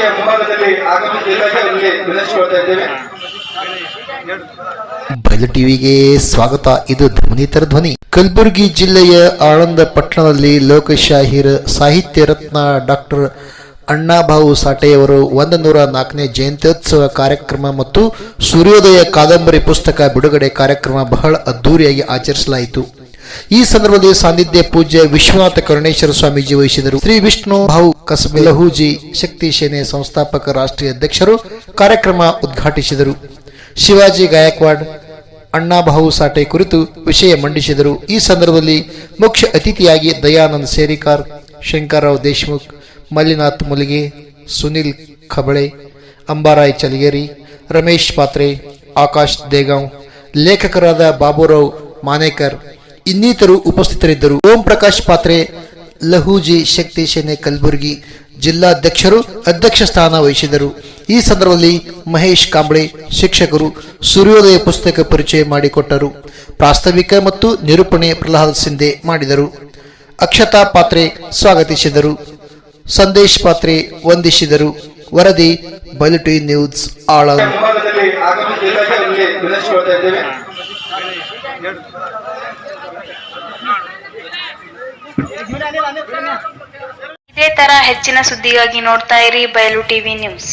ವೇದಿಕೆಯ ಮುಂಭಾಗದಲ್ಲಿ ಆಗಮಿಸಬೇಕಾಗಿ ಅವರಿಗೆ ವಿನಂತಿಸಿಕೊಳ್ತಾ ಇದ್ದೇವೆ. ಬಯಲು ಟಿವಿಗೆ ಸ್ವಾಗತ. ಇದು ಧ್ವನಿತರ ಧ್ವನಿ. ಕಲಬುರಗಿ ಜಿಲ್ಲೆಯ ಆಳಂದ ಪಟ್ಟಣದಲ್ಲಿ ಲೋಕಶಾಹಿರ ಸಾಹಿತ್ಯ ರತ್ನ ಡಾಕ್ಟರ್ ಅಣ್ಣಾಭಾವು ಸಾಟೆಯವರು 104ನೇ ಜಯಂತ್ಯೋತ್ಸವ ಕಾರ್ಯಕ್ರಮ ಮತ್ತು ಸೂರ್ಯೋದಯ ಕಾದಂಬರಿ ಪುಸ್ತಕ ಬಿಡುಗಡೆ ಕಾರ್ಯಕ್ರಮ ಬಹಳ ಅದ್ದೂರಿಯಾಗಿ ಆಚರಿಸಲಾಯಿತು. ಈ ಸಂದರ್ಭದಲ್ಲಿ ಸಾನ್ನಿಧ್ಯ ಪೂಜ್ಯ ವಿಶ್ವನಾಥ ಕರುಣೇಶ್ವರ ಸ್ವಾಮೀಜಿ ವಹಿಸಿದರು. ಶ್ರೀ ವಿಷ್ಣು ಭಾವು ಕಸಬೆ ಲಹೂಜಿ ಶಕ್ತಿ ಸೇನೆ ಸಂಸ್ಥಾಪಕ ರಾಷ್ಟ್ರೀಯ ಅಧ್ಯಕ್ಷರು ಕಾರ್ಯಕ್ರಮ ಉದ್ಘಾಟಿಸಿದರು. ಶಿವಾಜಿ ಗಾಯಕ್ವಾಡ್ ಅಣ್ಣಾಭಾವು ಸಾಟೆ ಕುರಿತು ವಿಷಯ ಮಂಡಿಸಿದರು. ಈ ಸಂದರ್ಭದಲ್ಲಿ ಮುಖ್ಯ ಅತಿಥಿಯಾಗಿ ದಯಾನಂದ್ ಸೇರಿಕಾರ್, ಶಂಕರರಾವ್ ದೇಶಮುಖ್, ಮಲ್ಲಿನಾಥ್ ಮುಲಿಗೆ, ಸುನಿಲ್ ಖಬಳೆ, ಅಂಬಾರಾಯ್ ಚಲಿಗೇರಿ, ರಮೇಶ್ ಪಾತ್ರೆ, ಆಕಾಶ್ ದೇಗಾಂವ್, ಲೇಖಕರಾದ ಬಾಬುರಾವ್ ಮಾನೇಕರ್ ಇನ್ನಿತರು ಉಪಸ್ಥಿತರಿದ್ದರು. ಓಂ ಪ್ರಕಾಶ್ ಪಾತ್ರೆ ಲಹೂಜಿ ಶಕ್ತಿ ಸೇನೆ ಕಲಬುರಗಿ ಜಿಲ್ಲಾಧ್ಯಕ್ಷರು ಅಧ್ಯಕ್ಷ ಸ್ಥಾನ ವಹಿಸಿದರು. ಈ ಸಂದರ್ಭದಲ್ಲಿ ಮಹೇಶ್ ಕಾಂಬ್ಳೆ ಶಿಕ್ಷಕರು ಸೂರ್ಯೋದಯ ಪುಸ್ತಕ ಪರಿಚಯ ಮಾಡಿಕೊಟ್ಟರು. ಪ್ರಾಸ್ತಾವಿಕ ಮತ್ತು ನಿರೂಪಣೆ ಪ್ರಹ್ಲಾದ್ ಸಿಂಧೆ ಮಾಡಿದರು. ಅಕ್ಷತಾ ಪಾತ್ರೆ ಸ್ವಾಗತಿಸಿದರು. ಸಂದೇಶ್ ಪಾತ್ರೆ ವಂದಿಸಿದರು. ವರದಿ ಬಯಲು ಟಿವಿ ನ್ಯೂಸ್ ಆಳಂದ್. ಇದೇ ತರ ಹೆಚ್ಚಿನ ಸುದ್ದಿಗಾಗಿ ನೋಡ್ತಾ ಇರಿ ಬಯಲು ಟಿವಿ ನ್ಯೂಸ್.